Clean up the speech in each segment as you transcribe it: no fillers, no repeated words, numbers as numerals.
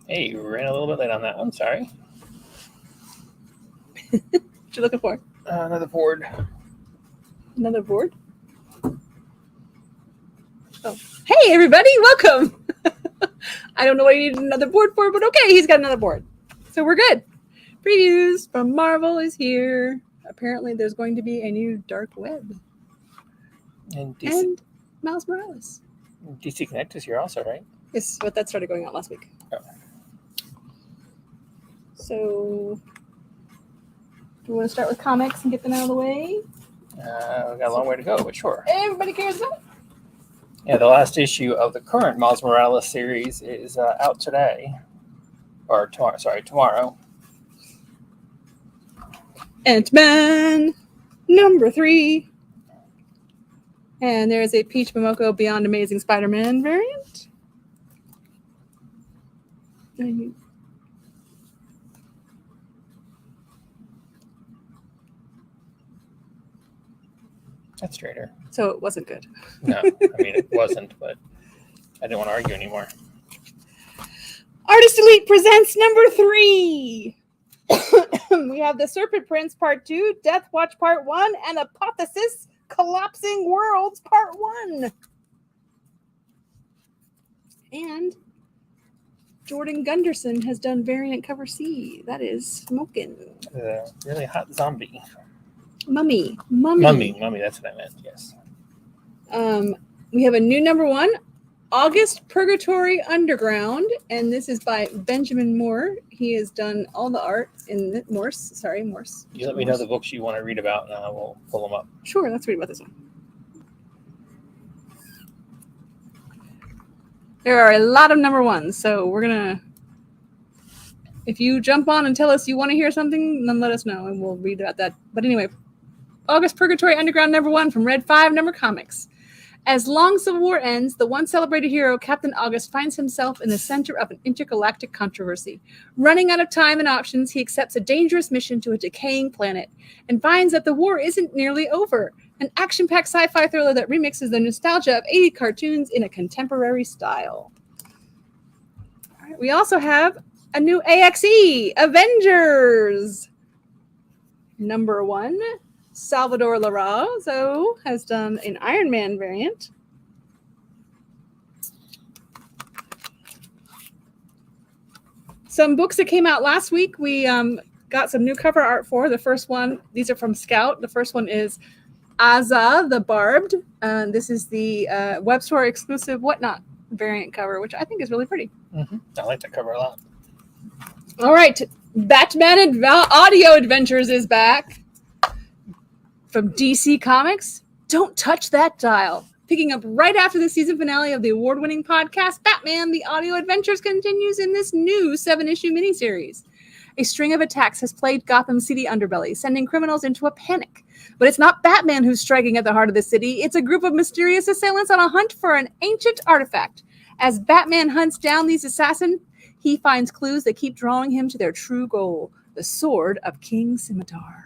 Hey, you ran a little bit late on that one. Sorry. What you looking for? Another board. Another board? Oh, hey everybody, welcome. I don't know what you need another board for, but okay, he's got another board. So we're good. Previews from Marvel is here. Apparently there's going to be a new Dark Web. And Miles Morales. DC Connect is here also, right? Yes, but that started going out last week. Oh. So, do you want to start with comics and get them out of the way? We got a long way to go, but sure. Everybody cares about it. Yeah, the last issue of the current Miles Morales series is out today. Or tomorrow, tomorrow. Ant-Man number 3. And there's a Peach Momoko Beyond Amazing Spider-Man variant. That's straighter. So it wasn't good. No, I mean, it wasn't, but I didn't want to argue anymore. Artist Elite presents number 3. We have The Serpent Prince Part 2, Death Watch Part 1, and Apotheosis Collapsing Worlds Part 1. And Jordan Gunderson has done variant cover C. That is smoking. Really hot zombie. Mummy, that's what I meant, yes. We have a new number 1, August Purgatory Underground, and this is by Benjamin Moore. He has done all the art in Morse. You let me know the books you want to read about, and I will pull them up. Sure, let's read about this one. There are a lot of number 1s, so we're gonna. If you jump on and tell us you want to hear something, then let us know, and we'll read about that. But anyway, August Purgatory Underground number 1 from Red 5 Number Comics. As long Civil War ends, the once celebrated hero, Captain August, finds himself in the center of an intergalactic controversy. Running out of time and options, he accepts a dangerous mission to a decaying planet and finds that the war isn't nearly over. An action-packed sci-fi thriller that remixes the nostalgia of 80 cartoons in a contemporary style. All right, we also have a new AXE, Avengers! Number 1. Salvador Larrazo has done an Iron Man variant. Some books that came out last week, we got some new cover art for. The first one, these are from Scout. The first one is Aza the Barbed. This is the web store exclusive Whatnot variant cover, which I think is really pretty. Mm-hmm. I like that cover a lot. All right, Batman Audio Adventures is back. From DC Comics, Don't Touch That Dial. Picking up right after the season finale of the award-winning podcast, Batman, The Audio Adventures continues in this new 7-issue miniseries. A string of attacks has plagued Gotham's seedy underbelly, sending criminals into a panic. But it's not Batman who's striking at the heart of the city. It's a group of mysterious assailants on a hunt for an ancient artifact. As Batman hunts down these assassins, he finds clues that keep drawing him to their true goal, the Sword of King Scimitar.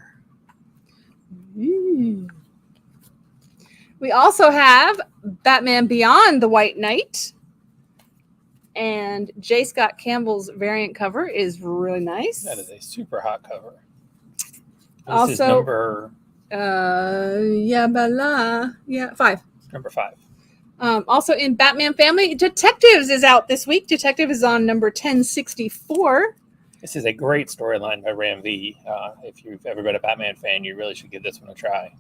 We also have Batman Beyond the White Knight. And J. Scott Campbell's variant cover is really nice. That is a super hot cover. This also, is number... 5. Number 5. Also in Batman Family, Detectives is out this week. Detective is on number 1064. This is a great storyline by Ram V. If you've ever been a Batman fan, you really should give this one a try.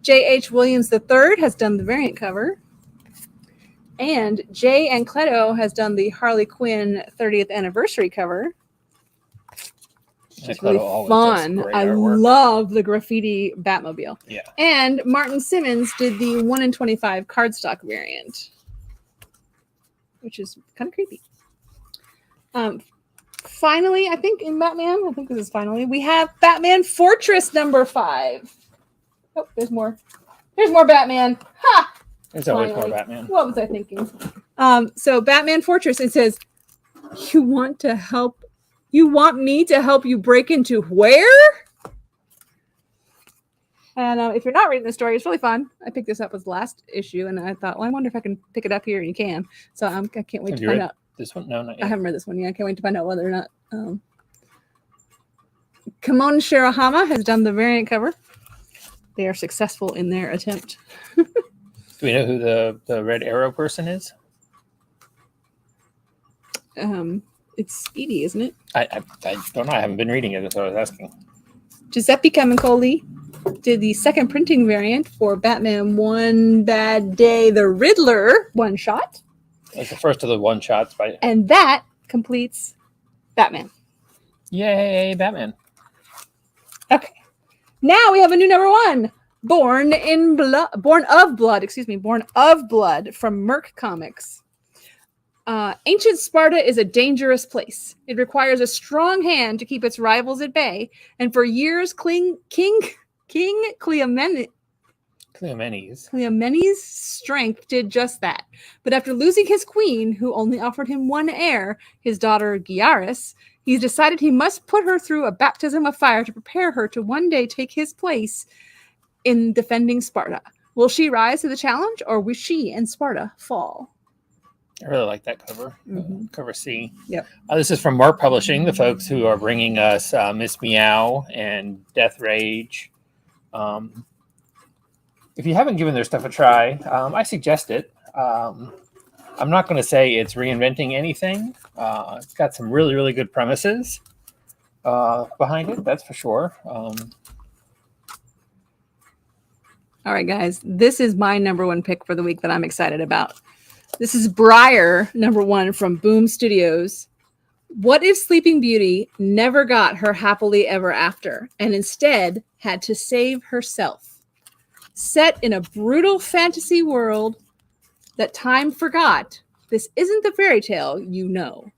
J.H. Williams III has done the variant cover. And Jay Ancletto has done the Harley Quinn 30th anniversary cover. It's really fun. I love the graffiti Batmobile. Yeah. And Martin Simmons did the 1 in 25 cardstock variant, which is kind of creepy. Finally, I think this is finally, we have Batman Fortress number 5. Oh, there's more. There's more Batman. Ha! There's always more Batman. What was I thinking? So Batman Fortress, it says, you want me to help you break into where? And if you're not reading the story, it's really fun. I picked this up as the last issue, and I thought, well, I wonder if I can pick it up here, and you can. So I can't wait to find out. This one? No, not I yet. haven't read this one yet. I can't wait to find out whether or not. Kamon Shirahama has done the variant cover. They are successful in their attempt. Do we know who the Red Arrow person is? It's Edie, isn't it? I don't know. I haven't been reading it, so I was asking. Giuseppe Camicoli did the second printing variant for Batman One Bad Day, the Riddler one shot. It's the first of the one shots by. And that completes Batman. Yay, Batman! Okay. Now we have a new number one. Born of Blood from Merc Comics. Ancient Sparta is a dangerous place. It requires a strong hand to keep its rivals at bay, and for years, King Cleomenes' strength did just that. But after losing his queen, who only offered him one heir, his daughter Giaris, he's decided he must put her through a baptism of fire to prepare her to one day take his place in defending Sparta. Will she rise to the challenge, or will she and Sparta fall? I really like that cover. Cover C. Yep. This is from Mark Publishing, the folks who are bringing us Miss Meow and Death Rage. If you haven't given their stuff a try, I suggest it. I'm not going to say it's reinventing anything. It's got some really, really good premises behind it, that's for sure. All right, guys. This is my number one pick for the week that I'm excited about. This is Briar, number one from Boom Studios. What if Sleeping Beauty never got her happily ever after and instead had to save herself? Set in a brutal fantasy world that time forgot, this isn't the fairy tale you know.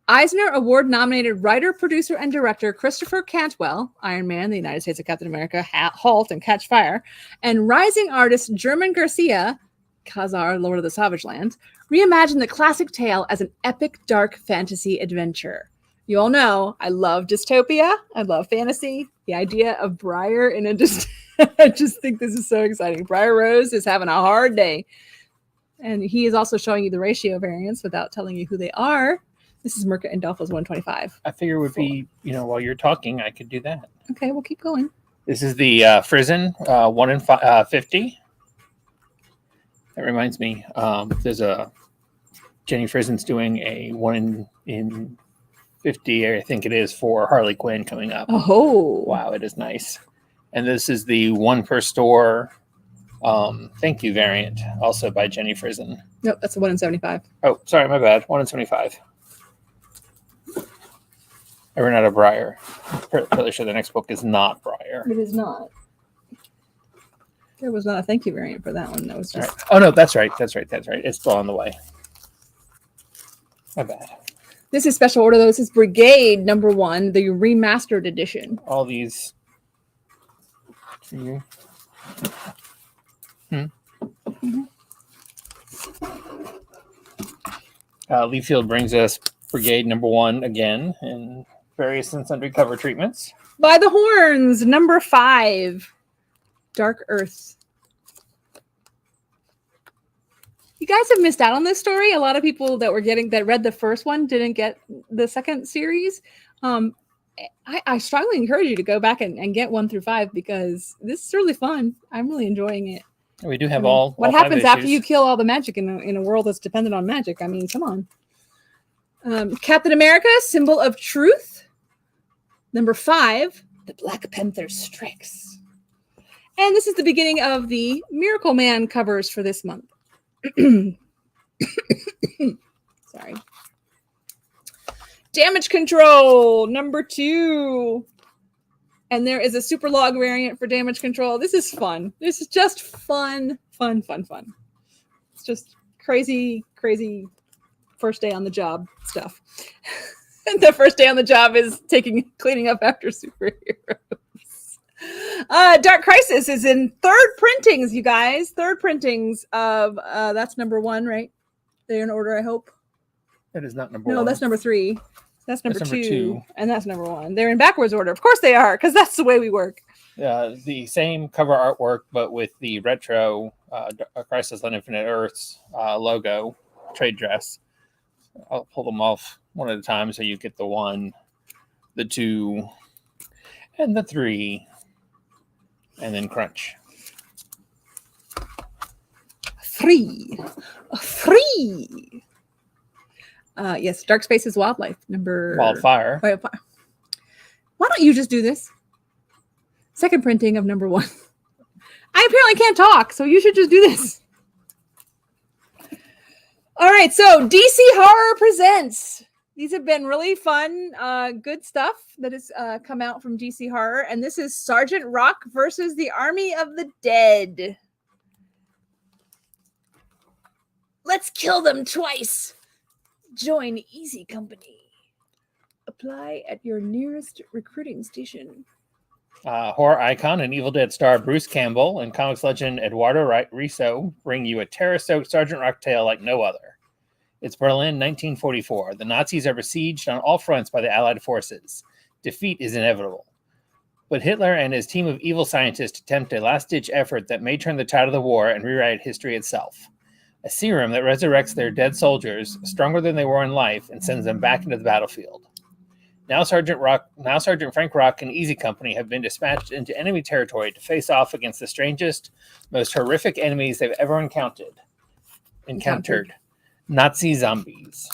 Eisner Award-nominated writer, producer, and director Christopher Cantwell, Iron Man, the United States of Captain America, Halt, and Catch Fire, and rising artist German Garcia, Khazar, Lord of the Savage Lands, reimagined the classic tale as an epic dark fantasy adventure. You all know I love dystopia. I love fantasy. The idea of Briar in a I just think this is so exciting. Briar Rose is having a hard day. And he is also showing you the ratio variants without telling you who they are. This is Merca and Dolphos 125. I figure it would be, while you're talking, I could do that. Okay, we'll keep going. This is the Frizen 1 in 50. That reminds me, there's a Jenny Frizen's doing a 1 in 50, I think it is, for Harley Quinn coming up. Oh, wow, it is nice. And this is the 1 per store thank you variant, also by Jenny Frizen. Nope, that's a 1 in 75. Oh, sorry, my bad. 1 in 75. I ran out of Briar. Pretty sure the next book is not Briar. It is not. There was not a thank you variant for that one. That was just. Right. Oh no, that's right. It's still on the way. My bad. This is special order, though. This is Brigade number 1, the remastered edition. All these for you. Leafield brings us Brigade number 1 again in various and sundry cover treatments. By the Horns, number 5, Dark Earth. You guys have missed out on this story. A lot of people that read the first one didn't get the second series. I strongly encourage you to go back and get 1 through 5 because this is really fun. I'm really enjoying it. We do have all. What all happens after you kill all the magic in a world that's dependent on magic? I mean, come on. Captain America, Symbol of Truth. Number 5, The Black Panther Strikes. And this is the beginning of the Miracle Man covers for this month. Sorry. Damage Control, number 2. And there is a super log variant for Damage Control. This is fun. This is just fun. It's just crazy first day on the job stuff. And the first day on the job is cleaning up after superheroes. Dark Crisis is in 3rd printings, you guys. 3rd printings of that's number 1, right? They're in order, I hope. That is not number 1. No, that's number 3. That's number 2, and that's number 1. They're in backwards order. Of course they are, because that's the way we work. The same cover artwork, but with the retro Crisis on Infinite Earths logo trade dress. I'll pull them off one at a time so you get the 1, the 2, and the 3, and then crunch. 3. 3. Yes, Dark Spaces Wildlife number Wildfire. Why don't you just do this? Second printing of number 1. I apparently can't talk, so you should just do this. All right, so DC Horror presents. These have been really fun, good stuff that has come out from DC Horror, and this is Sergeant Rock versus the Army of the Dead. Let's kill them twice. Join Easy Company. Apply at your nearest recruiting station. Horror icon and Evil Dead star Bruce Campbell and comics legend Eduardo Riso bring you a terror-soaked Sergeant Rock tale like no other. It's Berlin, 1944. The Nazis are besieged on all fronts by the Allied forces. Defeat is inevitable. But Hitler and his team of evil scientists attempt a last-ditch effort that may turn the tide of the war and rewrite history itself. A serum that resurrects their dead soldiers, stronger than they were in life, and sends them back into the battlefield. Now Sergeant Frank Rock and Easy Company have been dispatched into enemy territory to face off against the strangest, most horrific enemies they've ever encountered. Nazi zombies.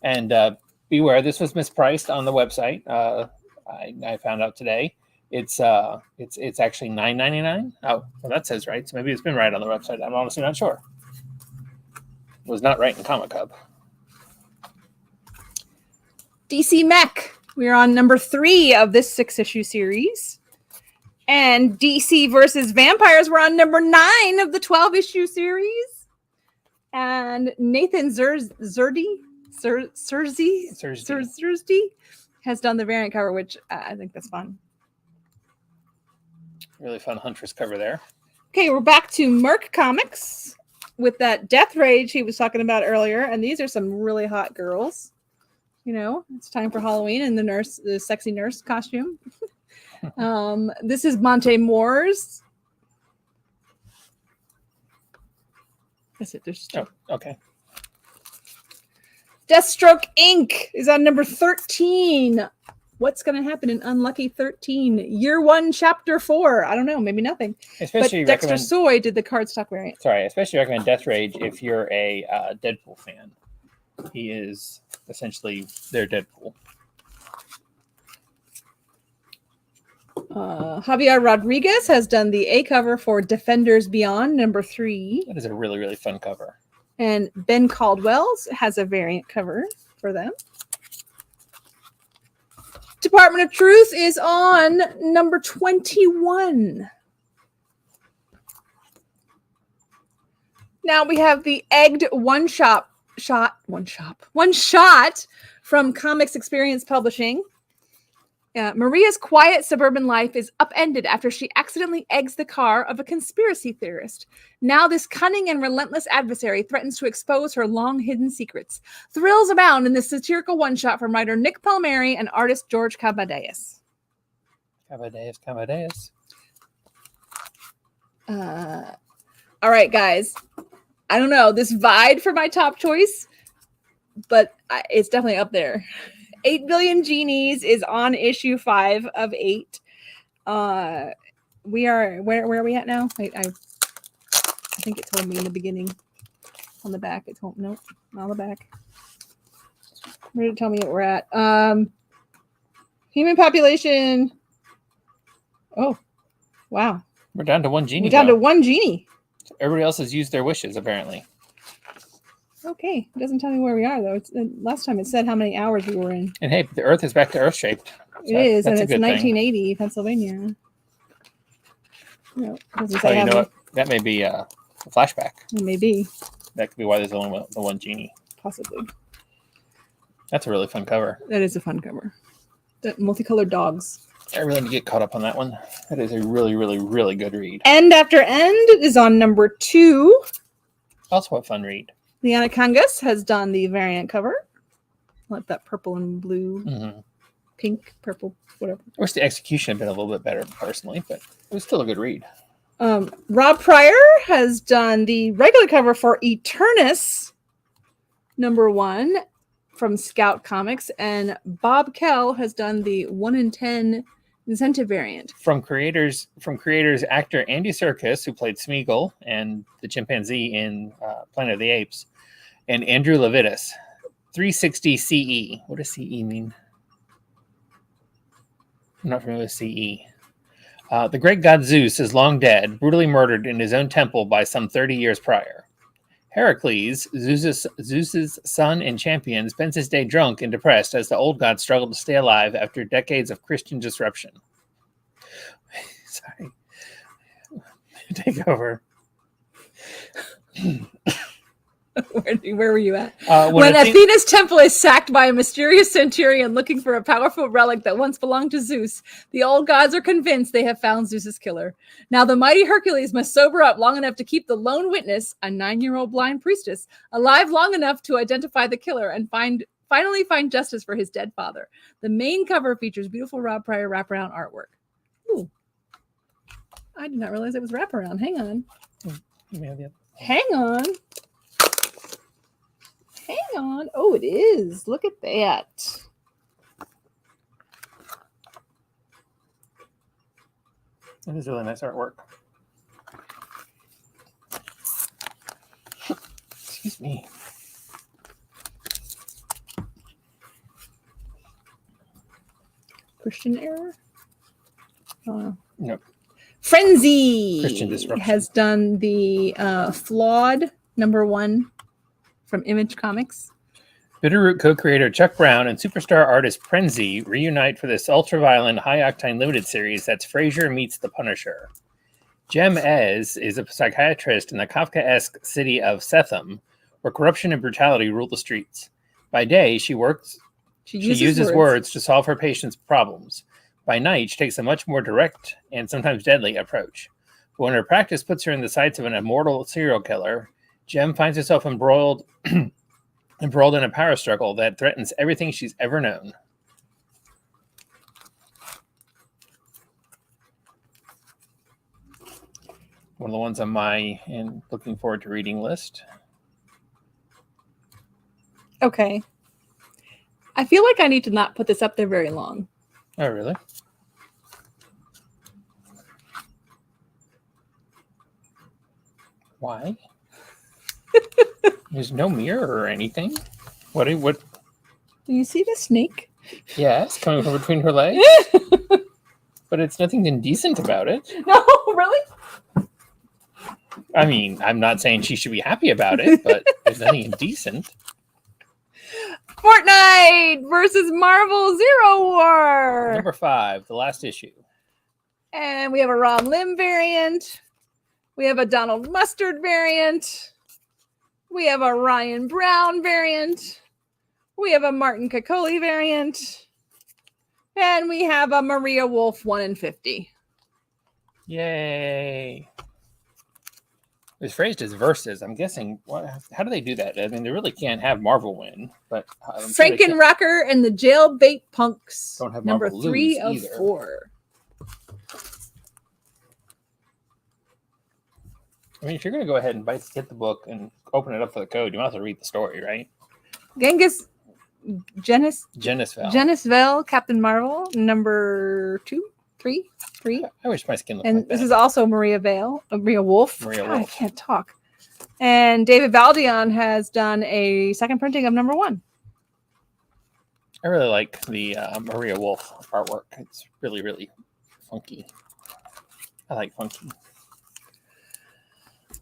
And beware, this was mispriced on the website. I found out today. It's actually $9.99. Oh, well, that says right. So maybe it's been right on the website. I'm honestly not sure. It was not right in Comic Hub. DC Mech. We're on number 3 of this 6-issue series. And DC versus Vampires, we're on number 9 of the 12-issue series. And Nathan Zersdy has done the variant cover, which I think that's fun. Really fun Huntress cover there. Okay, we're back to Merc Comics with that Death Rage he was talking about earlier. And these are some really hot girls. You know, it's time for Halloween and the sexy nurse costume. This is Monte Moore's. That's it. There's oh, okay. Deathstroke Inc. is on number 13. What's going to happen in Unlucky 13? Year 1, Chapter 4. I don't know. Maybe nothing. Especially but Dexter Soy did the cardstock variant. Sorry, I especially recommend Death Rage if you're a Deadpool fan. He is essentially their Deadpool. Javier Rodriguez has done the A cover for Defenders Beyond, number 3. That is a really, really fun cover. And Ben Caldwell's has a variant cover for them. Department of Truth is on number 21. Now we have the Egged One Shot from Comics Experience Publishing. Maria's quiet suburban life is upended after she accidentally eggs the car of a conspiracy theorist. Now this cunning and relentless adversary threatens to expose her long-hidden secrets. Thrills abound in this satirical one-shot from writer Nick Palmieri and artist George Cabadeas. Cabadeas. All right, guys. I don't know. This vied for my top choice, but it's definitely up there. 8 Billion Genies is on issue 5 of 8. We are where are we at now? Wait, I think it told me in the beginning. On the back, it told nope, not on the back. Where did it tell me what we're at? Human population. Oh, wow. We're down to 1 genie. We're down to 1 genie. Everybody else has used their wishes, apparently. Okay, it doesn't tell me where we are though. Last time it said how many hours we were in. And hey, the Earth is back to Earth shaped. So it is, and it's 1980 Pennsylvania. No, doesn't say you know what? That may be a flashback. It may be. That could be why there's only the 1 genie. Possibly. That's a really fun cover. That is a fun cover. The multicolored dogs. I really need to get caught up on that one. That is a really, really, really good read. End After End is on number 2. Also a fun read. Liana Kangas has done the variant cover. Like that purple and blue, pink, purple, whatever. I wish the execution had been a little bit better, personally, but it was still a good read. Rob Pryor has done the regular cover for Eternus. number 1 from Scout Comics, and Bob Kell has done the 1 in 10 incentive variant. From creators actor Andy Serkis, who played Smeagol and the chimpanzee in Planet of the Apes, and Andrew Levitas. 360 CE. What does CE mean? I'm not familiar with CE. The great god Zeus is long dead, brutally murdered in his own temple by some 30 years prior. Heracles, Zeus's son and champion, spends his day drunk and depressed as the old god struggled to stay alive after decades of Christian disruption. Sorry. Take over. Where were you at? When Athena's temple is sacked by a mysterious centurion looking for a powerful relic that once belonged to Zeus, the old gods are convinced they have found Zeus's killer. Now the mighty Hercules must sober up long enough to keep the lone witness, a 9-year-old blind priestess, alive long enough to identify the killer and finally find justice for his dead father. The main cover features beautiful Rob Pryor wraparound artwork. Ooh. I did not realize it was wraparound. Hang on. Hang on. Hang on. Oh, it is. Look at that. That is really nice artwork. Excuse me. Christian error? Nope. Frenzy Christian disruption. has done the flawed number 1 from Image Comics. Bitterroot co-creator Chuck Brown and superstar artist Frenzy reunite for this ultra-violent, high-octane limited series that's Frasier meets the Punisher. Jem Ez is a psychiatrist in the Kafkaesque city of Setham, where corruption and brutality rule the streets. By day, she uses words to solve her patients' problems. By night, she takes a much more direct and sometimes deadly approach. But when her practice puts her in the sights of an immortal serial killer, Jem finds herself embroiled in a power struggle that threatens everything she's ever known. One of the ones on my and looking forward to reading list. Okay. I feel like I need to not put this up there very long. Oh, really? Why? There's no mirror or anything. What? Do you see the snake? Yes, coming from between her legs. But it's nothing indecent about it. No, really? I mean, I'm not saying she should be happy about it, but there's nothing indecent. Fortnite versus Marvel Zero War. Number 5, the last issue. And we have a Ron Lim variant. We have a Donald Mustard variant. We have a Ryan Brown variant. We have a Martin Caccoli variant. And we have a Maria Wolf 1 in 50. Yay. It's phrased as versus. I'm guessing, how do they do that? I mean, they really can't have Marvel win. But Frankenrocker and the Jailbait Punks. Don't have number Marvel 3 of either. 4. I mean, if you're going to go ahead and get the book and open it up for the code, you might as well read the story, right? Genghis Genisvel, Captain Marvel, number 3. I wish my skin looked And like this that. is also Maria Wolf. Maria God, Wolf. I can't talk. And David Valdion has done a second printing of number 1. I really like the Maria Wolf artwork. It's really, really funky. I like funky.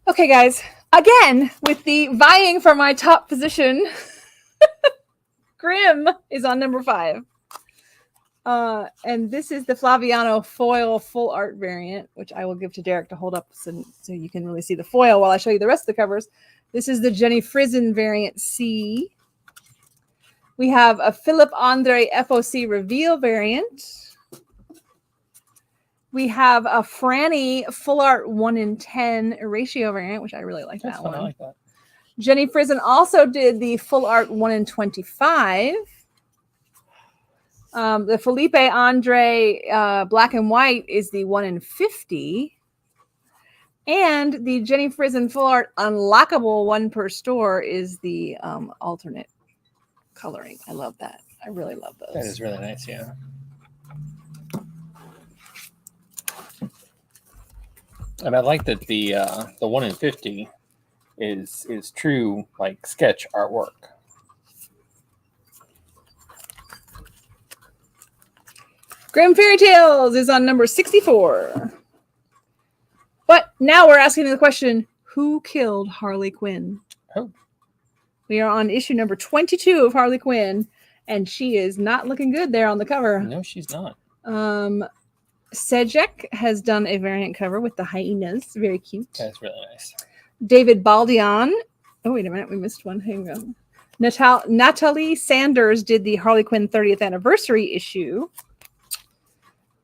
Okay, guys. Again, with the vying for my top position, Grimm is on number 5. And this is the Flaviano foil full art variant, which I will give to Derek to hold up so you can really see the foil while I show you the rest of the covers. This is the Jenny Frison variant C. We have a Philip Andre FOC reveal variant. We have a Franny full art 1 in 10 ratio variant, which I really like. That's that fun. one. I like that. Jenny Frison also did the full art 1 in 25. The Felipe Andre black and white is the 1 in 50. And the Jenny Frison Full Art Unlockable 1 per store is the alternate coloring. I love that. I really love those. That is really nice, yeah. And I like that the 1 in 50 is true like sketch artwork. Grimm Fairy Tales is on number 64. But now we're asking the question, who killed Harley Quinn? Oh. We are on issue number 22 of Harley Quinn, and she is not looking good there on the cover. No, she's not. Sejek has done a variant cover with the hyenas. Very cute. That's really nice. David Baldion. Oh, wait a minute. We missed one. Hang on. Natalie Sanders did the Harley Quinn 30th anniversary issue.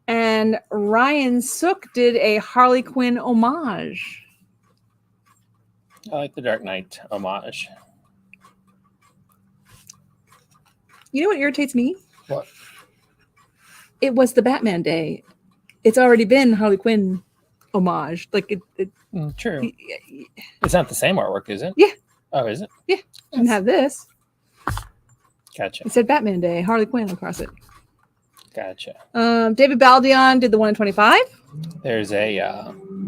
And Ryan Sook did a Harley Quinn homage. I like the Dark Knight homage. You know what irritates me? What? It was the Batman day. It's already been Harley Quinn homage. Like it True. It's not the same artwork, is it? Yeah. Oh, is it? Yeah. And have this. Gotcha. It said Batman Day, Harley Quinn across it. Gotcha. David Baldion did the 1 in 25. There's a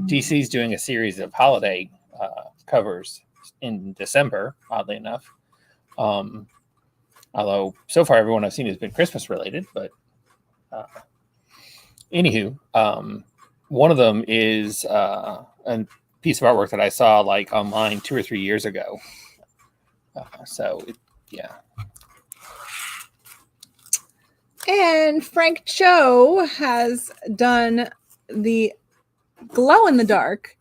DC's doing a series of holiday covers in December, oddly enough. Although so far everyone I've seen has been Christmas related, but anywho, one of them is a piece of artwork that I saw like online 2 or 3 years ago. Yeah. And Frank Cho has done the glow in the dark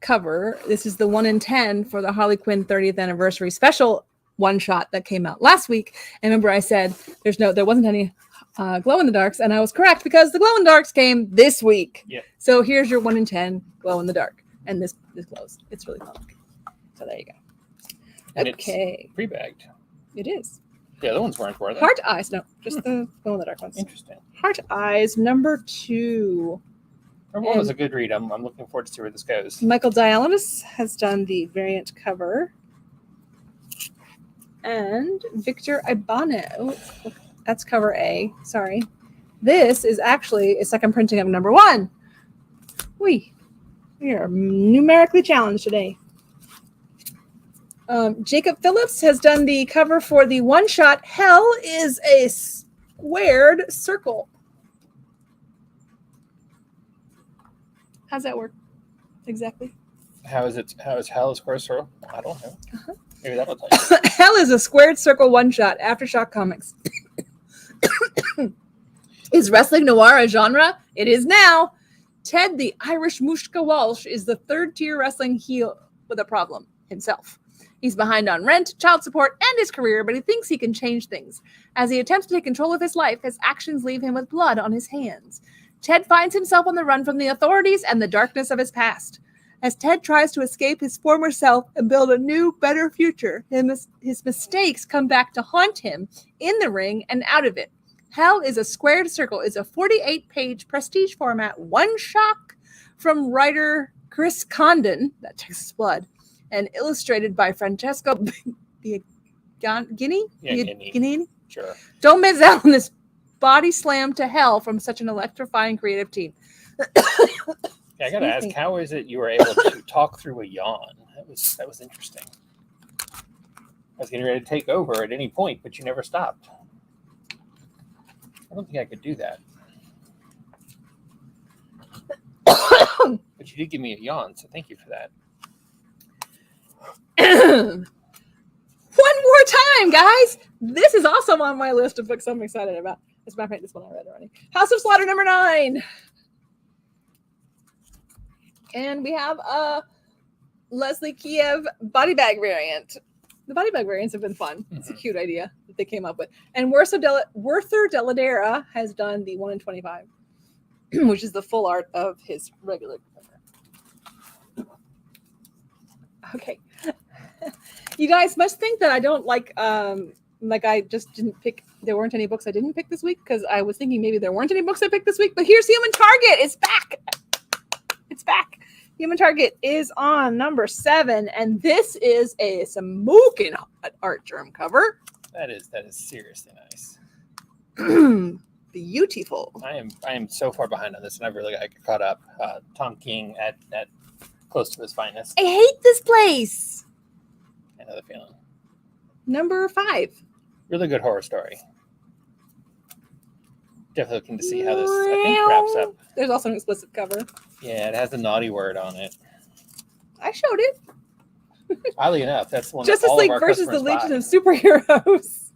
cover. This is the 1 in 10 for the Harley Quinn 30th anniversary special one shot that came out last week. And remember I said there wasn't any glow in the darks, and I was correct because the glow in the darks came this week. Yeah. So here's your 1 in 10 glow in the dark, and this glows. It's really fun. So there you go. And okay. It's pre-bagged. It is. The other ones weren't, were they? Heart Eyes. No, just the glow in the dark ones. Interesting. Heart Eyes number 2. Number 1 was a good read. I'm looking forward to see where this goes. Michael Dialytis has done the variant cover. And Victor Ibanez. That's cover A. Sorry. This is actually a second printing of number 1. We are numerically challenged today. Jacob Phillips has done the cover for the one-shot Hell is a Squared Circle. How's that work exactly? How is Hell a square circle? I don't know. Uh-huh. Maybe that'll tell you. Hell is a Squared Circle one-shot. Aftershock Comics. Is wrestling noir a genre? It is now. Ted the Irish Mushka Walsh is the third-tier wrestling heel with a problem himself. He's behind on rent, child support, and his career, but he thinks he can change things. As he attempts to take control of his life, his actions leave him with blood on his hands. Ted finds himself on the run from the authorities and the darkness of his past. As Ted tries to escape his former self and build a new, better future, his mistakes come back to haunt him in the ring and out of it. Hell is a Squared Circle is a 48-page prestige format one-shot from writer Chris Condon, that Texas Blood, and illustrated by Francesco Biagini? Guinea. Sure. Don't miss out on this body slam to hell from such an electrifying creative team. Yeah, I gotta ask, how is it you were able to talk through a yawn? That was interesting. I was getting ready to take over at any point, but you never stopped. I don't think I could do that. But you did give me a yawn, so thank you for that. One more time, guys. This is also on my list of books I'm excited about. As a matter of fact, this one I read already. House of Slaughter number 9. And we have a Leslie Kiev body bag variant. The body bag variants have been fun. It's a cute idea that they came up with. And Werther Deladera has done the 1 in 25, which is the full art of his regular cover. Okay. You guys must think that I don't like I just didn't pick. There weren't any books I didn't pick this week because I was thinking maybe there weren't any books I picked this week. But here's Human Target. It's back. It's back. Human Target is on number 7, and this is a smoking hot art germ cover. That is seriously nice. Beautiful. I am so far behind on this, and I've really got to get caught up. Tom King at close to his finest. I hate this place. I know the feeling. Number 5. Really good horror story. Definitely looking to see how this, I think, wraps up. There's also an explicit cover. Yeah, it has a naughty word on it. I showed it. Oddly enough, that's one Justice that all League of our versus the customers Legion buy. of Superheroes.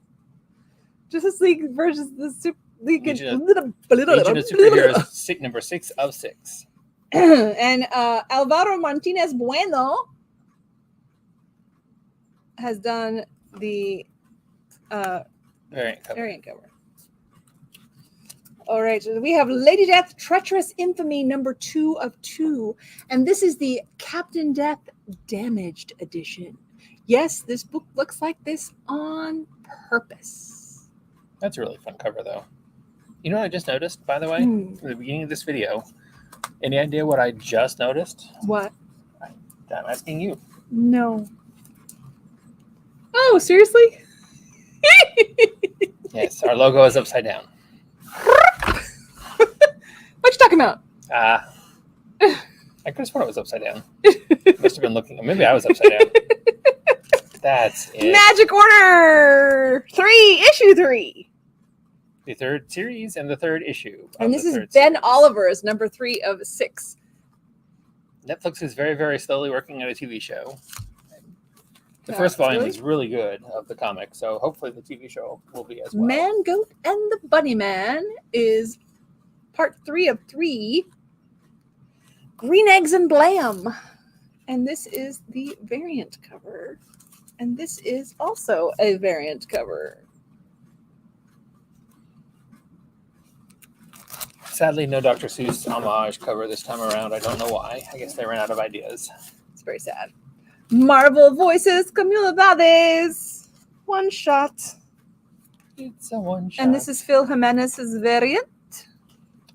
Justice League versus the Legion of Superheroes, number 6 of 6. And Alvaro Martinez Bueno has done the variant cover. All right, so we have Lady Death, Treacherous Infamy, number 2 of 2. And this is the Captain Death Damaged Edition. Yes, this book looks like this on purpose. That's a really fun cover, though. You know what I just noticed, by the way? From the beginning of this video. Any idea what I just noticed? What? I'm asking you. No. Oh, seriously? Yes, our logo is upside down. What you talking about? I could have sworn it was upside down. Must have been looking. Maybe I was upside down. That's it. Magic Order 3, issue 3. The 3rd series and the 3rd issue. And this is Ben Oliver's number 3 of 6. Netflix is very, very slowly working on a TV show. The first volume is really good of the comic, so hopefully the TV show will be as well. Man, Goat, and the Bunny Man is part 3 of 3. Green Eggs and Blam. And this is the variant cover. And this is also a variant cover. Sadly, no Dr. Seuss homage cover this time around. I don't know why. I guess they ran out of ideas. It's very sad. Marvel Voices, Comunidades. One shot. It's a one shot. And this is Phil Jimenez's variant.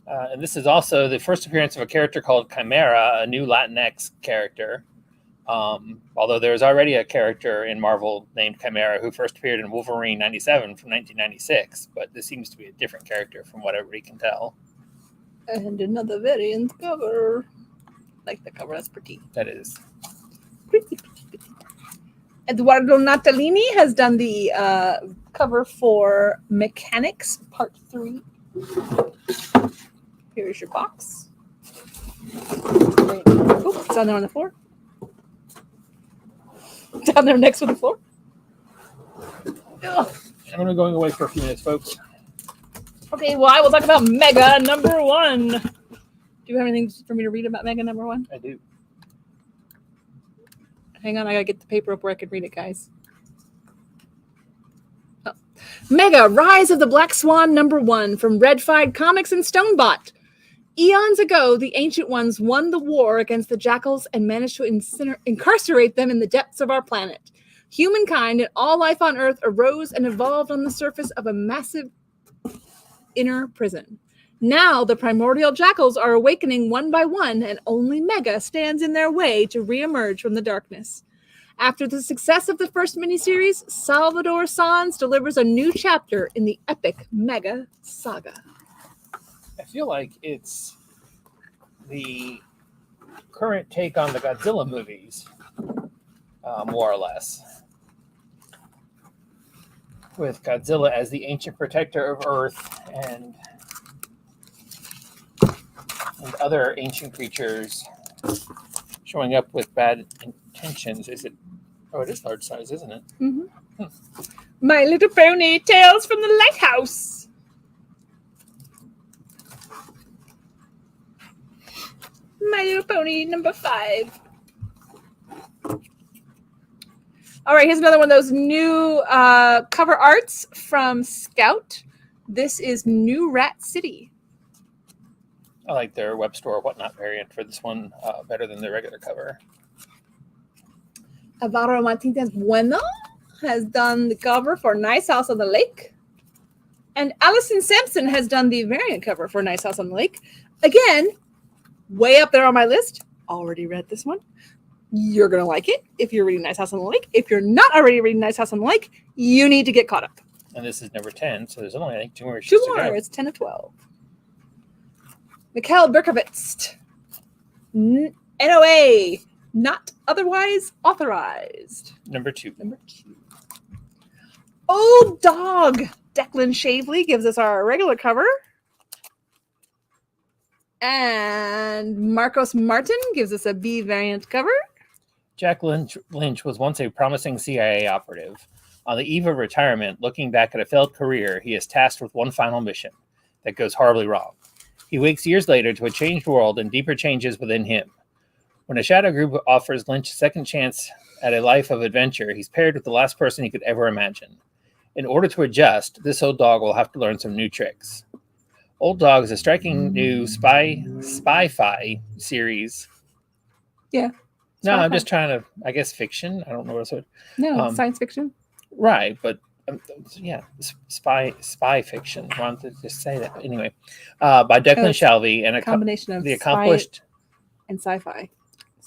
And this is also the first appearance of a character called Chimera, a new Latinx character. Although there's already a character in Marvel named Chimera who first appeared in Wolverine 97 from 1996. But this seems to be a different character from what everybody can tell. And another variant cover. Like the cover, that's pretty. That is. Pretty. Eduardo Natalini has done the cover for Mechanics Part 3. Here's your box. Oh, it's down there on the floor. Down there next to the floor. Ugh. I'm going away for a few minutes, folks. Okay, well, I will talk about Mega number 1. Do you have anything for me to read about Mega number 1? I do. Hang on, I gotta get the paper up where I can read it, guys. Oh. Mega, Rise of the Black Swan number 1 from Redfied Comics and Stonebot. Eons ago, the Ancient Ones won the war against the Jackals and managed to incarcerate them in the depths of our planet. Humankind and all life on Earth arose and evolved on the surface of a massive inner prison. Now, the primordial jackals are awakening one by one, and only Mega stands in their way to reemerge from the darkness. After the success of the first miniseries, Salvador Sans delivers a new chapter in the epic Mega saga. I feel like it's the current take on the Godzilla movies, more or less. With Godzilla as the ancient protector of Earth and other ancient creatures showing up with bad intentions. Is it? Oh, it is large size, isn't it? Mm-hmm. My Little Pony, Tales from the Lighthouse. My Little Pony number 5. All right, here's another one of those new cover arts from Scout. This is New Rat City. I like their web store whatnot variant for this one better than the regular cover. Alvaro Martinez Bueno has done the cover for Nice House on the Lake. And Allison Sampson has done the variant cover for Nice House on the Lake. Again, way up there on my list. already read this one, you're going to like it. If you're reading Nice House on the Lake, if you're not already reading Nice House on the Lake, you need to get caught up. And this is number 10, so there's only, I think, 2 more issues. 2 more. It's 10 of 12. Mikhail Berkovitz. NOA. Not otherwise authorized. Number 2. Old Dog. Declan Shavely gives us our regular cover. And Marcos Martin gives us a B variant cover. Jack Lynch was once a promising CIA operative. On the eve of retirement, looking back at a failed career, he is tasked with one final mission that goes horribly wrong. He wakes years later to a changed world and deeper changes within him. When a shadow group offers Lynch a second chance at a life of adventure, he's paired with the last person he could ever imagine. In order to adjust, this old dog will have to learn some new tricks. Old Dog is a striking new spy-fi series. Yeah. No, I'm just trying to, I guess, fiction. I don't know what it's. No, science fiction. Right, but yeah, spy fiction. I wanted to just say that. Anyway, by Declan Shalvey and a combination of the accomplished and sci-fi.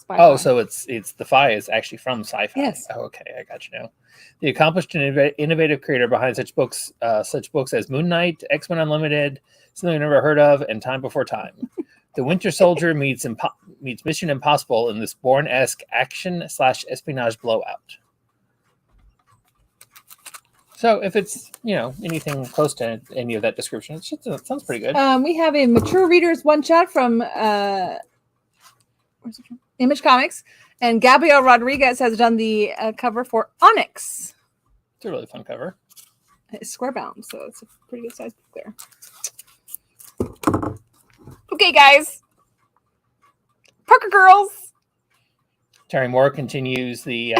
Oh, so it's the Fi is actually from sci-fi. Yes. Oh, okay, I got you now. The accomplished and innovative creator behind such books as Moon Knight, X-Men Unlimited, Something I've Never Heard of, and Time Before Time. The Winter Soldier meets Mission Impossible in this Bourne-esque action/espionage blowout. So if it's, anything close to any of that description, it sounds pretty good. We have a mature readers one shot from Image Comics, and Gabriel Rodriguez has done the cover for Onyx. It's a really fun cover. It's square bound, so it's a pretty good size book there. Okay, guys. Parker Girls. Terry Moore continues the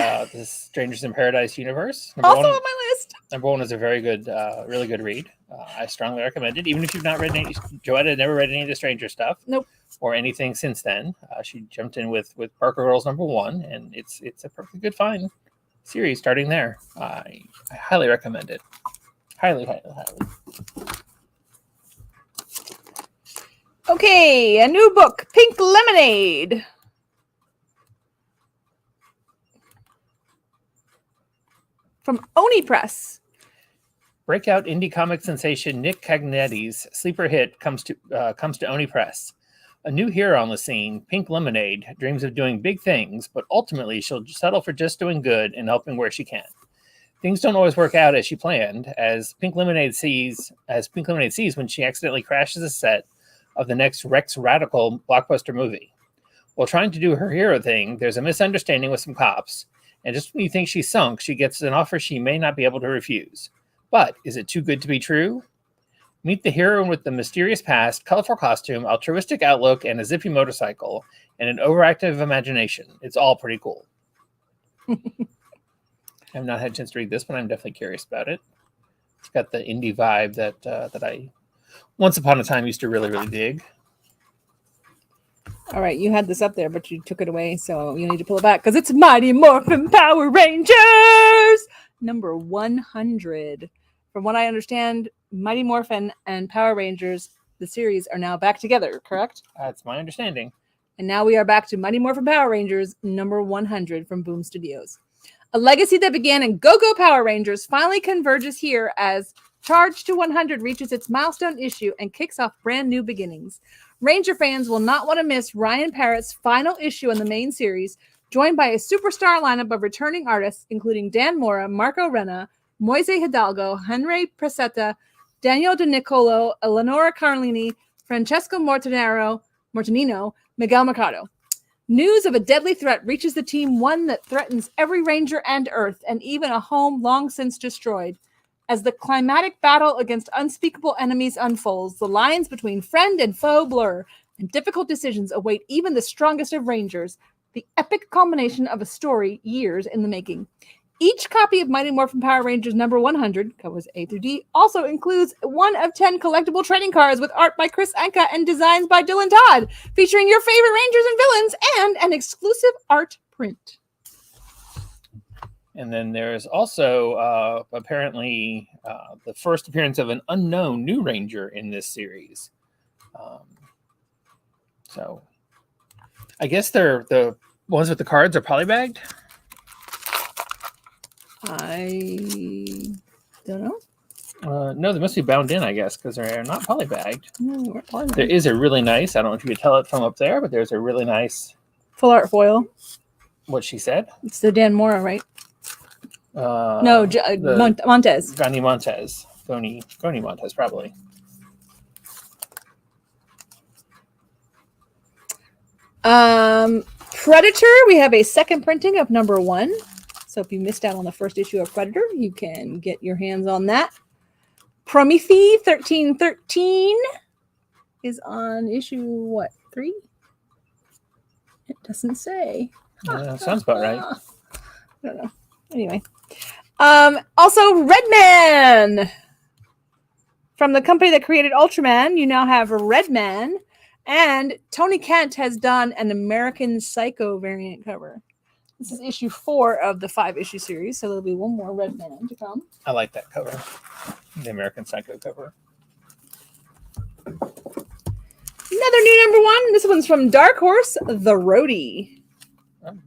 Strangers in Paradise universe. Also on my list. Number 1 is a very good, really good read. I strongly recommend it, even if you've not read any. Joetta had never read any of the Stranger stuff. Nope. Or anything since then. She jumped in with Parker Girls number 1, and it's a perfectly good find series starting there. I highly recommend it. Highly, highly, highly. Okay, a new book, Pink Lemonade. From Oni Press. Breakout indie comic sensation Nick Cagnetti's sleeper hit comes to Oni Press. A new hero on the scene, Pink Lemonade, dreams of doing big things, but ultimately she'll settle for just doing good and helping where she can. Things don't always work out as she planned, as Pink Lemonade sees when she accidentally crashes a set of the next Rex Radical blockbuster movie. While trying to do her hero thing, there's a misunderstanding with some cops, and just when you think she's sunk, she gets an offer she may not be able to refuse. But is it too good to be true? Meet the hero with the mysterious past, colorful costume, altruistic outlook, and a zippy motorcycle, and an overactive imagination. It's all pretty cool. I've not had a chance to read this, but I'm definitely curious about it. It's got the indie vibe that I once upon a time used to really, really dig. All right, you had this up there, but you took it away, so you need to pull it back because it's Mighty Morphin Power Rangers number 100. From what I understand, Mighty Morphin and Power Rangers, the series, are now back together, correct? That's my understanding. And now we are back to Mighty Morphin Power Rangers number 100 from Boom Studios. A legacy that began in Go-Go Power Rangers finally converges here as Charge to 100 reaches its milestone issue and kicks off brand new beginnings. Ranger fans will not want to miss Ryan Parrott's final issue in the main series, joined by a superstar lineup of returning artists, including Dan Mora, Marco Renna, Moise Hidalgo, Henry Presetta, Daniel De Nicolo, Eleonora Carlini, Francesco Mortanino, Miguel Mercado. News of a deadly threat reaches the team, one that threatens every Ranger and Earth, and even a home long since destroyed. As the climatic battle against unspeakable enemies unfolds, the lines between friend and foe blur, and difficult decisions await even the strongest of Rangers, the epic culmination of a story years in the making. Each copy of Mighty Morphin Power Rangers number 100, covers A through D, also includes 1 of 10 collectible trading cards with art by Chris Anka and designs by Dylan Todd, featuring your favorite Rangers and villains and an exclusive art print. And then there's also apparently the first appearance of an unknown new Ranger in this series. So I guess they're the ones with the cards are polybagged. I don't know. No, they must be bound in, I guess, because they're not polybagged. No, There is a really nice, I don't know if you could tell it from up there, but there's a really nice, full art foil. what she said. It's the Dan Mora, right? No, Montez. Goni Montez. Goni Montez, probably. Predator, we have a second printing of number 1. So if you missed out on the first issue of Predator, you can get your hands on that. Prometheus 1313 is on issue, what, 3? It doesn't say. Sounds about right. I don't know. Anyway. Also, Redman. From the company that created Ultraman, you now have Redman. And Tony Kent has done an American Psycho variant cover. This is issue 4 of the 5-issue series, so there'll be one more Redman to come. I like that cover. The American Psycho cover. Another new number 1. This one's from Dark Horse, The Roadie. Oh.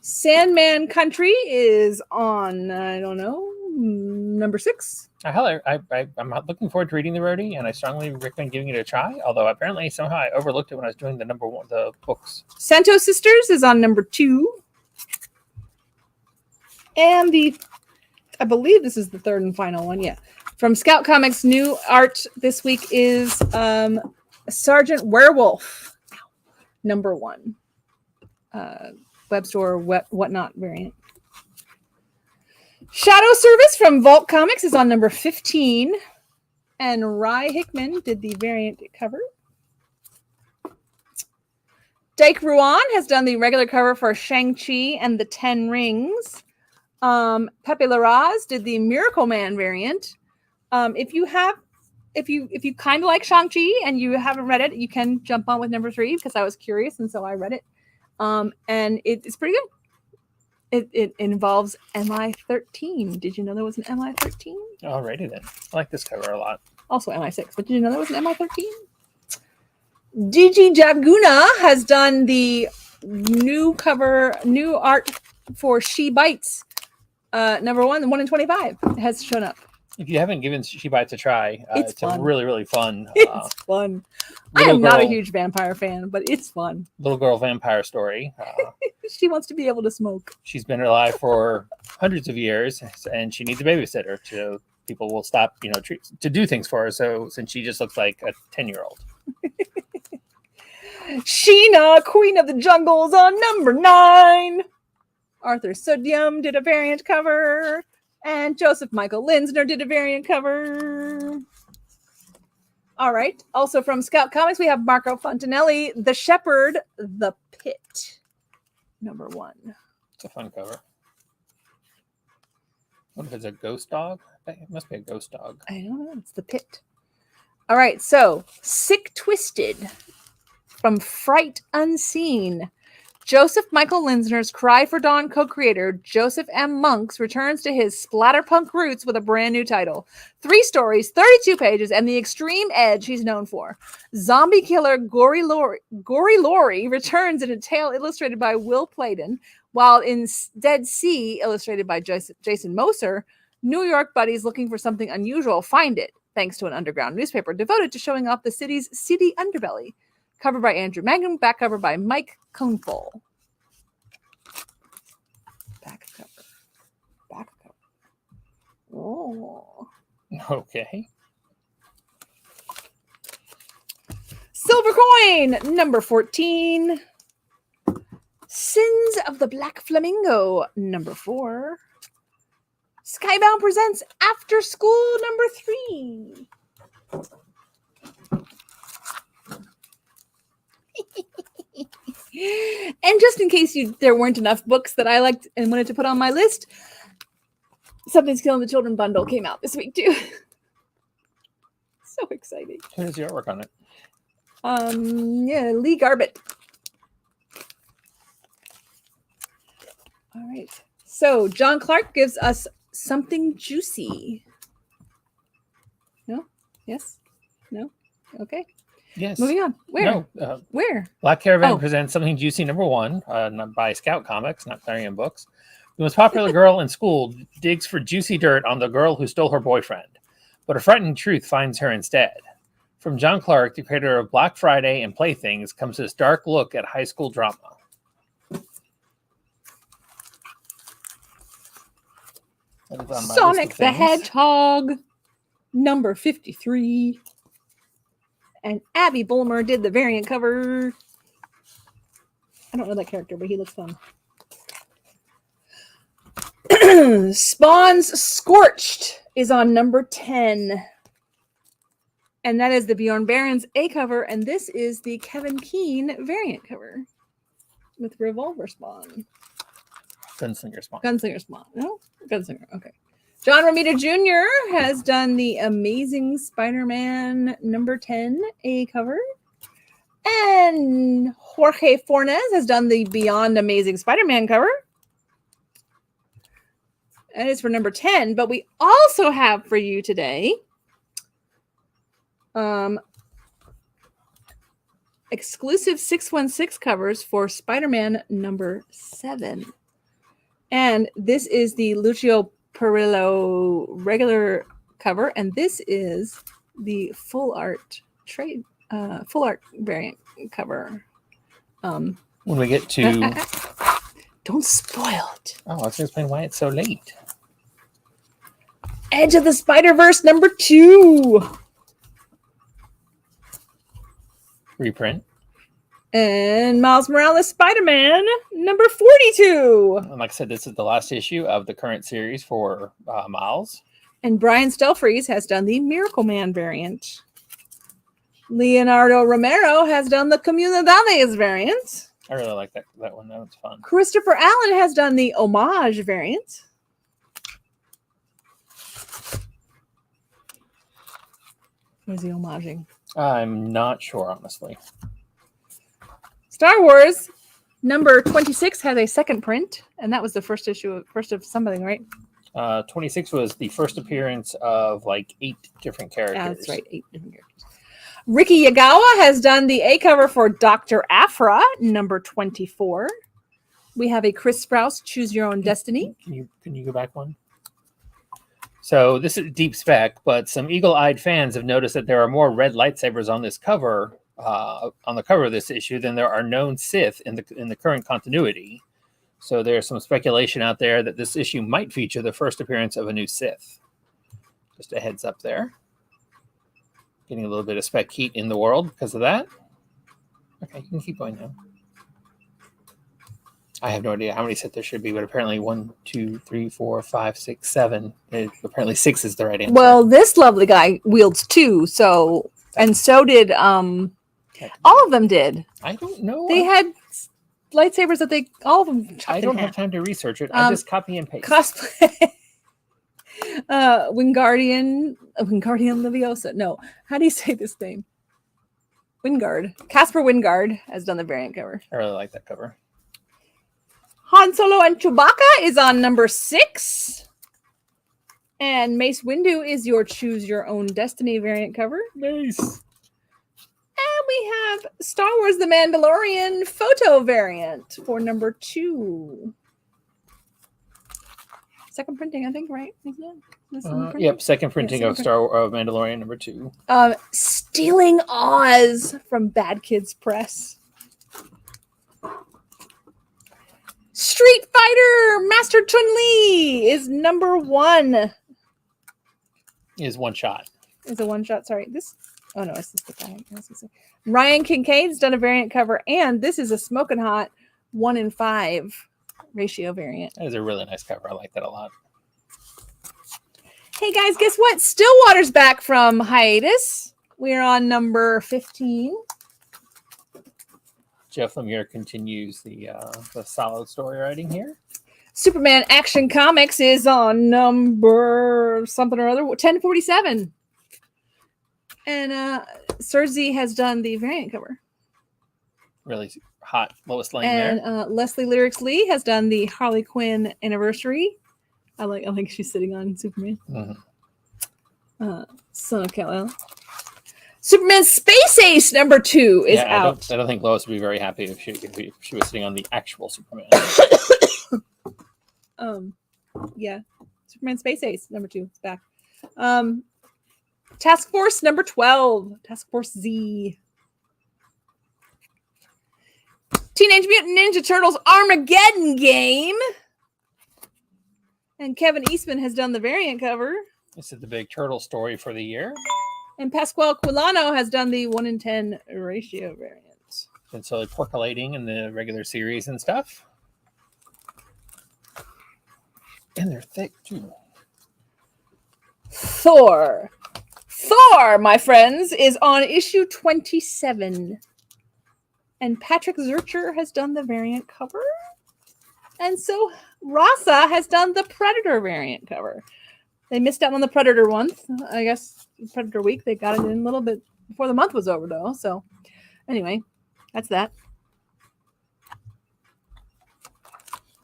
Sandman Country is on, I don't know, number 6. I'm not looking forward to reading The Roadie, and I strongly recommend giving it a try, although apparently somehow I overlooked it when I was doing the number 1, the books. Santos Sisters is on number 2. And I believe this is the third and final one, yeah. From Scout Comics, new art this week is Sergeant Werewolf, number 1. Web store, whatnot variant. Shadow Service from Vault Comics is on number 15. And Rye Hickman did the variant cover. Dike Ruan has done the regular cover for Shang-Chi and the 10 Rings. Pepe Larraz did the Miracle Man variant. If you kind of like Shang-Chi and you haven't read it, you can jump on with number 3 because I was curious and so I read it. And it's pretty good. It involves MI-13. Did you know there was an MI-13? Alrighty then. I like this cover a lot. Also MI-6, but did you know there was an MI-13? DG Jaguna has done the new art for She Bites. Number 1 in 25 has shown up. If you haven't given She Bites a try, it's fun. a really, really fun. It's fun. I am not a huge vampire fan, but it's fun. Little girl vampire story. She wants to be able to smoke. She's been alive for hundreds of years, and she needs a babysitter so people will stop, to do things for her. So since she just looks like a 10-year-old. Sheena, Queen of the Jungles, on number 9. Arthur Sodium did a variant cover. And Joseph Michael Linsner did a variant cover. All right. Also from Scout Comics, we have Marco Fontanelli, The Shepherd, The Pit. Number 1. It's a fun cover. What if it's a ghost dog? It must be a ghost dog. I don't know. It's The Pit. All right. So, Sick Twisted from Fright Unseen. Joseph Michael Linsner's Cry for Dawn co-creator Joseph M. Monks returns to his splatterpunk roots with a brand new title. 3 stories, 32 pages, and the extreme edge he's known for. Zombie killer Gory Laurie returns in a tale illustrated by Will Playden, while in Dead Sea, illustrated by Jason Moser, New York buddies looking for something unusual find it, thanks to an underground newspaper devoted to showing off the city's seedy underbelly. Cover by Andrew Mangum, back cover by Mike Coneful. Back cover. Oh. Okay. Silver Coin, number 14. Sins of the Black Flamingo, number 4. Skybound presents After School, number 3. And just in case there weren't enough books that I liked and wanted to put on my list, Something's Killing the Children bundle came out this week too. So exciting. Who does the artwork on it? Lee Garbett. All right. So John Clark gives us Something Juicy. No? Yes? No? Okay. Yes. Moving on. Where? No. Where? Black Caravan Oh. presents Something Juicy #1 not by Scout Comics, not Clarion Books. The most popular girl in school digs for juicy dirt on the girl who stole her boyfriend, but a frightening truth finds her instead. From John Clark, the creator of Black Friday and Playthings, comes this dark look at high school drama. Sonic the Hedgehog, number 53. And Abby Bulmer did the variant cover. I don't know that character, but he looks fun. Spawn's Scorched is on number 10. And that is the Bjorn Barons A cover. And this is the Kevin Keane variant cover with Revolver Spawn. Gunslinger Spawn. Gunslinger Spawn. No? Gunslinger. Okay. John Romita Jr. has done the Amazing Spider-Man number 10 A cover. And Jorge Fornes has done the Beyond Amazing Spider-Man cover. And it's for number 10. But we also have for you today exclusive 616 covers for Spider-Man number 7. And this is the Lucio Perillo regular cover, and this is the full art variant cover. When we get to... Don't spoil it. Oh, I was going to explain why it's so late. Edge of the Spider-Verse number 2. Reprint. And Miles Morales Spider-Man number 42. And like I said, this is the last issue of the current series for Miles. And Brian Stelfreeze has done the Miracle Man variant. Leonardo Romero has done the Comunidades variant. I really like that one. That was fun. Christopher Allen has done the Homage variant. What is he homaging? I'm not sure, honestly. Star Wars number 26 has a second print, and that was the first of something, right? 26 was the first appearance of like 8 different characters. Yeah, that's right, 8 different characters. Ricky Yagawa has done the A cover for Dr. Aphra, number 24. We have a Chris Sprouse, Choose Your Own Destiny. Can you go back one? So this is deep spec, but some eagle-eyed fans have noticed that there are more red lightsabers on this cover, on the cover of this issue, than there are known Sith in the current continuity. So there's some speculation out there that this issue might feature the first appearance of a new Sith. Just a heads up there. Getting a little bit of spec heat in the world because of that. Okay, you can keep going now. I have no idea how many Sith there should be, but apparently 1, 2, 3, 4, 5, 6, 7. Apparently 6 is the right answer. Well, this lovely guy wields 2, so did all of them did. I don't know. They had lightsabers that all of them. I don't have time to research it. I just copy and paste. Cosplay. Wingardium Leviosa. No, how do you say this name? Wingard. Casper Wingard has done the variant cover. I really like that cover. Han Solo and Chewbacca is on number 6. And Mace Windu is your Choose Your Own Destiny variant cover. Nice. And we have Star Wars The Mandalorian photo variant for number 2. Second printing, I think, right? Yep, second printing of Mandalorian number 2. Stealing Oz from Bad Kids Press. Street Fighter Master Chun-Li is number 1. Is one shot. Is a one shot. Sorry. It's the guy. Ryan Kincaid's done a variant cover, and this is a smoking hot 1:5 ratio variant. That is a really nice cover. I like that a lot. Hey guys, guess what? Stillwater's back from hiatus. We're on number 15. Jeff Lemire continues the solid story writing here. Superman Action Comics is on number something or other, 1047. And Serzi has done the variant cover. Really hot Lois Lane and, there. And Leslie Lyrics Lee has done the Harley Quinn anniversary. I like she's sitting on Superman. Mm-hmm. Son of Kal-El. Superman Space Ace number 2 is Yeah, out. I don't think Lois would be very happy if she was sitting on the actual Superman. Yeah. Superman Space Ace number 2 is back. Task Force number 12. Task Force Z. Teenage Mutant Ninja Turtles Armageddon game. And Kevin Eastman has done the variant cover. This is the big turtle story for the year. And Pasquale Quilano has done the 1-in-10 ratio variant. Been slowly percolating in the regular series and stuff. And they're thick too. Thor, my friends, is on issue 27. And Patrick Zurcher has done the variant cover. And so Rasa has done the Predator variant cover. They missed out on the Predator one. I guess Predator week. They got it in a little bit before the month was over, though. So anyway, that's that.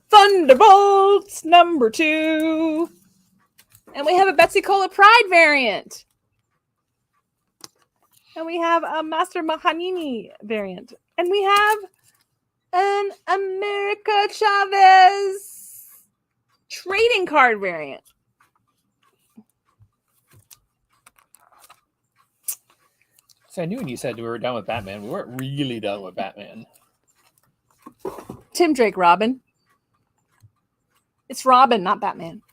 Thunderbolts number 2. And we have a Betsy Cola Pride variant. And we have a Master Mahanini variant. And we have an America Chavez trading card variant. So I knew when you said we were done with Batman, we weren't really done with Batman. Tim Drake Robin. It's Robin, not Batman.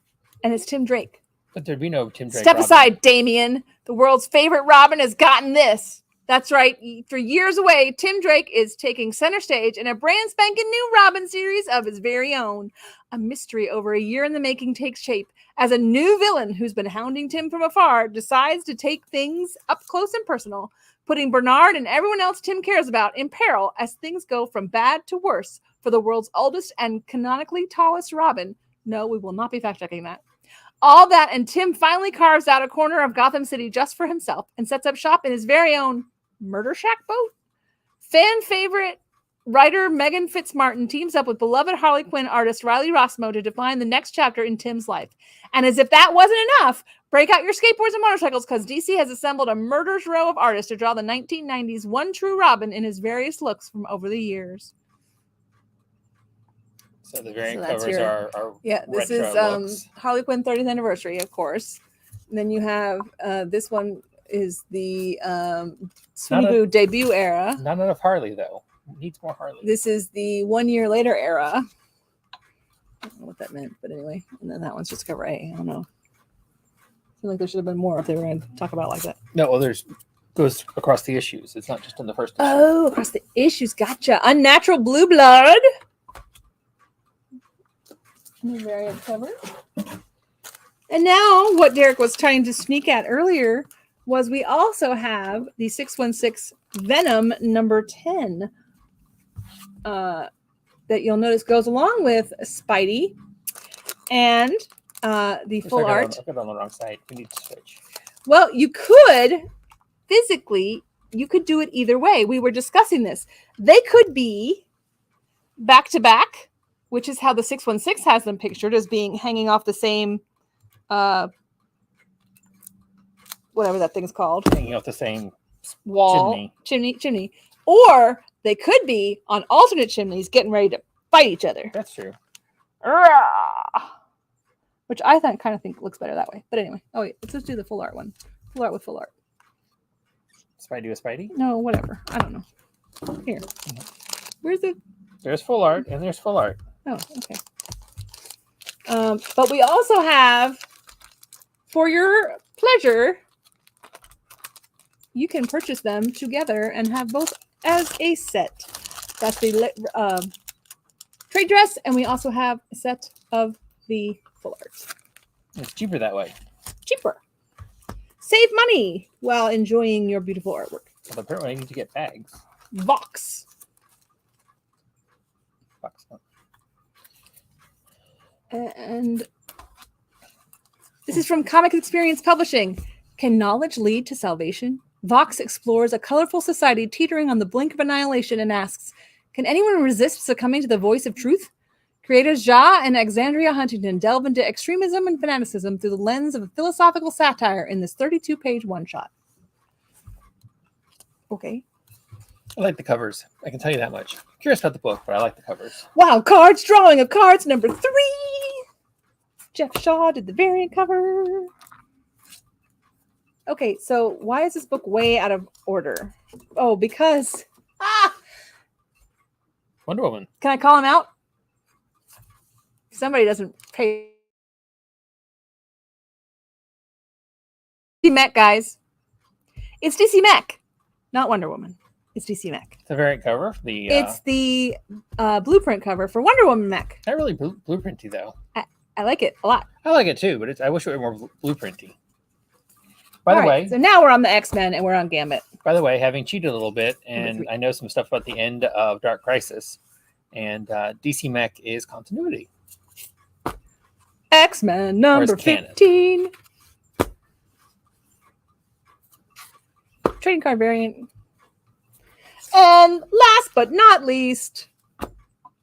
And it's Tim Drake. But there'd be no Tim Drake. Step Robin. aside, Damien. The world's favorite Robin has gotten this. That's right. For years away, Tim Drake is taking center stage in a brand spanking new Robin series of his very own. A mystery over a year in the making takes shape as a new villain who's been hounding Tim from afar decides to take things up close and personal, putting Bernard and everyone else Tim cares about in peril as things go from bad to worse for the world's oldest and canonically tallest Robin. No, we will not be fact-checking that. All that, and Tim finally carves out a corner of Gotham City just for himself and sets up shop in his very own Murder Shack boat. Fan favorite writer Megan Fitzmartin teams up with beloved Harley Quinn artist Riley Rossmo to define the next chapter in Tim's life. And as if that wasn't enough, break out your skateboards and motorcycles because DC has assembled a murder's row of artists to draw the 1990s one true Robin in his various looks from over the years. So the variant covers are this retro is looks. Harley Quinn 30th anniversary, of course. And then you have this one is the Sweetie Boo debut era. Not enough Harley though. Needs more Harley. This is the 1 year later era. I don't know what that meant, but anyway. And then that one's just cover A. I don't know. I feel like there should have been more if they were going to talk about it like that. No, well, goes across the issues. It's not just in the first issue. Oh, across the issues. Gotcha. Unnatural Blue Blood. New variant cover. And now what Derek was trying to sneak at earlier was we also have the 616 Venom number 10 that you'll notice goes along with Spidey and the full art. I got on the wrong side. We need to switch. Well, you could physically, you could do it either way. We were discussing this. They could be back to back, which is how the 616 has them pictured as being hanging off the same whatever that thing's called. Hanging off the same wall. Chimney. Or they could be on alternate chimneys getting ready to fight each other. That's true. Which I kind of think looks better that way. But anyway. Oh, wait. Let's just do the full art one. Full art with full art. Spidey with Spidey? No, whatever. I don't know. Here. Where's the... There's full art and there's full art. Oh, okay. But we also have, for your pleasure, you can purchase them together and have both as a set. That's the trade dress, and we also have a set of the full art. It's cheaper that way. Cheaper. Save money while enjoying your beautiful artwork. Well, apparently I need to get bags. Vox. And this is from Comic Experience Publishing. Can knowledge lead to salvation? Vox explores a colorful society teetering on the blink of annihilation and asks, can anyone resist succumbing to the voice of truth? Creators Ja and Alexandria Huntington delve into extremism and fanaticism through the lens of a philosophical satire in this 32-page one-shot. Okay. I like the covers. I can tell you that much. Curious about the book, but I like the covers. Wow, cards, drawing of cards, number 3. Jeff Shaw did the variant cover. Okay, so why is this book way out of order? Oh, because... Wonder Woman. Can I call him out? Somebody doesn't pay. DC Mech, guys. It's DC Mech, not Wonder Woman. It's DC Mech. It's a variant cover. It's the blueprint cover for Wonder Woman Mech. Not really blueprinty, though. I like it a lot. I like it, too, but I wish it were more blueprinty. By the way... So now we're on the X-Men and we're on Gambit. By the way, having cheated a little bit, and I know some stuff about the end of Dark Crisis, and DC Mech is continuity. X-Men number 15. Trading card variant. And last but not least,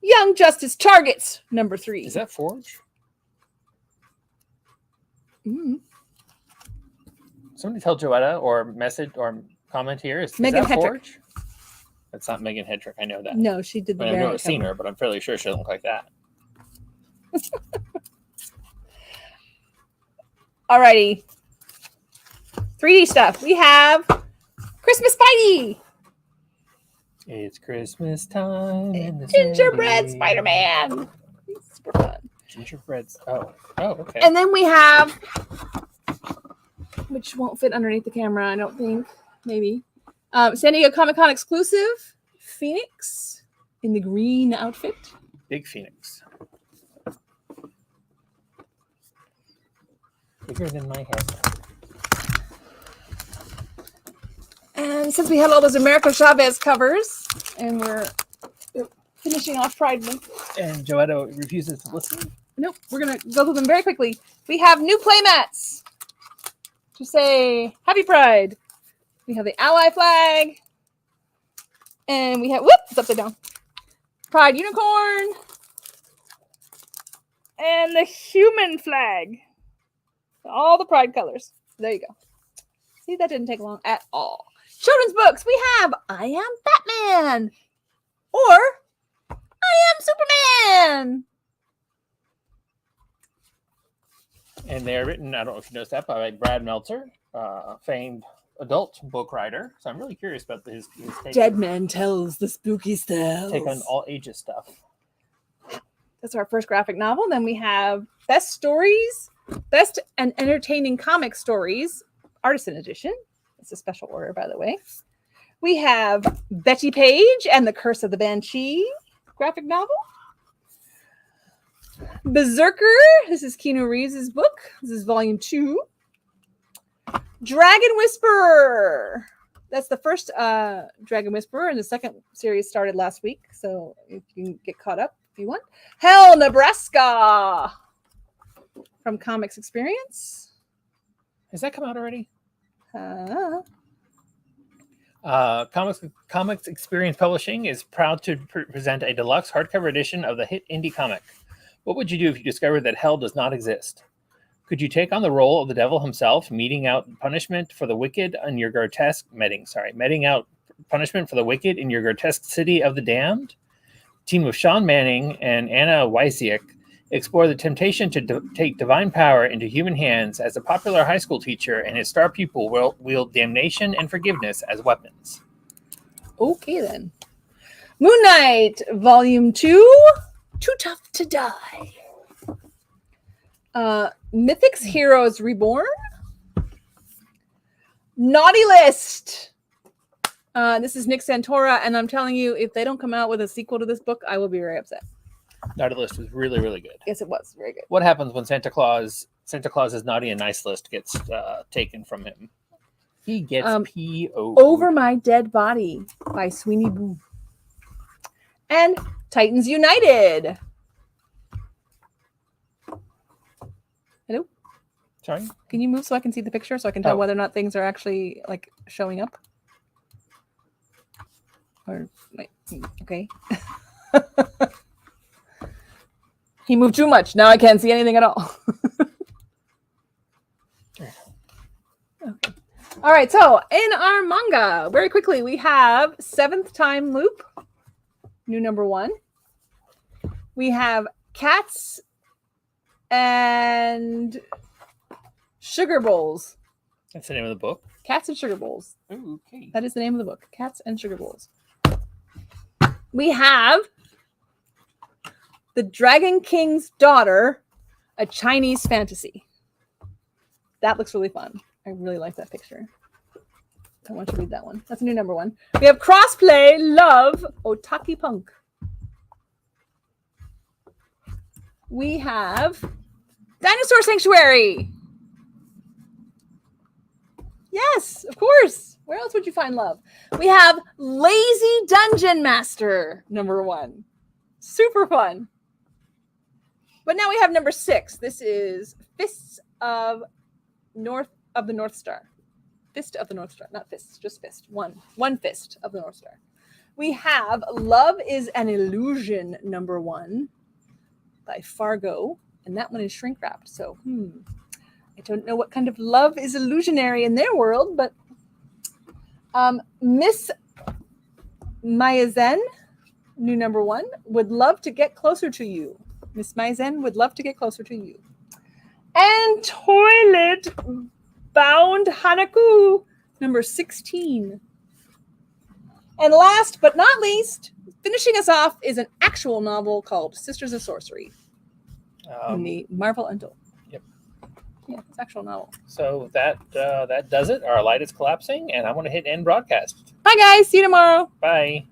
Young Justice Targets number 3. Is that Forge? Mm-hmm. Somebody tell Joetta or message or comment here. Is Megan that Hedrick. Forge? That's not Megan Hedrick. I know that. No, she did the I've never variant seen cover. her, but I'm fairly sure she doesn't look like that. Alrighty. 3D stuff. We have Christmas Spidey. It's Christmas time. In the Gingerbread city. Spider-Man. It's super fun. Gingerbreads. Oh, okay. And then we have, which won't fit underneath the camera, I don't think. Maybe. San Diego Comic-Con exclusive. Phoenix in the green outfit. Big Phoenix. Bigger than my head. And since we had all those Americo Chavez covers, and we're finishing off Pride Month. And Joetta refuses to listen. Nope, we're going to go through them very quickly. We have new playmats to say Happy Pride. We have the Ally flag. And we have, whoop, it's upside down. Pride unicorn. And the human flag. All the Pride colors. There you go. See, that didn't take long at all. Children's books. We have I Am Batman. Or I Am Superman. And they're written, I don't know if you noticed that, by Brad Meltzer, famed adult book writer. So I'm really curious about his take. Dead Man Tells the Spooky Tales. Take on all ages stuff. That's our first graphic novel. Then we have Best Stories, Best and Entertaining Comic Stories, Artisan Edition. It's a special order, by the way. We have Betty Page and the Curse of the Banshee graphic novel. Berserker. This is Keanu Reeves' book. This is volume 2. Dragon Whisperer. That's the first Dragon Whisperer, and the second series started last week, so you can get caught up if you want. Hell, Nebraska from Comics Experience. Has that come out already? Comics Experience Publishing is proud to present a deluxe hardcover edition of the hit indie comic. What would you do if you discovered that hell does not exist? Could you take on the role of the devil himself, meting out punishment for the wicked in your meting out punishment for the wicked in your grotesque city of the damned? Team of Sean Manning and Anna Wysiek explore the temptation to take divine power into human hands as a popular high school teacher and his star pupil will wield damnation and forgiveness as weapons. Okay, then. Moon Knight, Volume 2, Too Tough to Die. Mythics Heroes Reborn. Naughty List. This is Nick Santora, and I'm telling you, if they don't come out with a sequel to this book, I will be very upset. Naughty List was really, really good. Yes, it was. Very good. What happens when Santa Claus's naughty and nice list gets taken from him? He gets P.O. Over My Dead Body by Sweeney Boo. And Titans United. Hello? Sorry? Can you move so I can see the picture so I can tell whether or not things are actually like showing up? Or wait, okay. He moved too much. Now I can't see anything at all. Okay. All right, so in our manga, very quickly, we have Seventh Time Loop, new number 1. We have Cats and Sugar Bowls. That's the name of the book. Cats and Sugar Bowls. Ooh, okay. That is the name of the book. Cats and Sugar Bowls. We have The Dragon King's Daughter, a Chinese fantasy. That looks really fun. I really like that picture. I want you to read that one. That's a new number 1. We have Crossplay Love Otaki Punk. We have Dinosaur Sanctuary. Yes, of course. Where else would you find love? We have Lazy Dungeon Master, number 1. Super fun. But now we have number 6. This is Fists of the North Star. Fist of the North Star. Not fists, just fist. One fist of the North Star. We have Love is an Illusion, number 1 by Fargo. And that one is shrink wrapped. So, I don't know what kind of love is illusionary in their world, but Miss Maizen, new number 1, would love to get closer to you. Miss Maizen would love to get closer to you. And Toilet Bound Hanaku, number 16. And last but not least, finishing us off is an actual novel called Sisters of Sorcery in the Marvel Untold. Yep. Yeah, it's an actual novel. So that does it. Our light is collapsing, and I'm going to hit end broadcast. Bye, guys. See you tomorrow. Bye.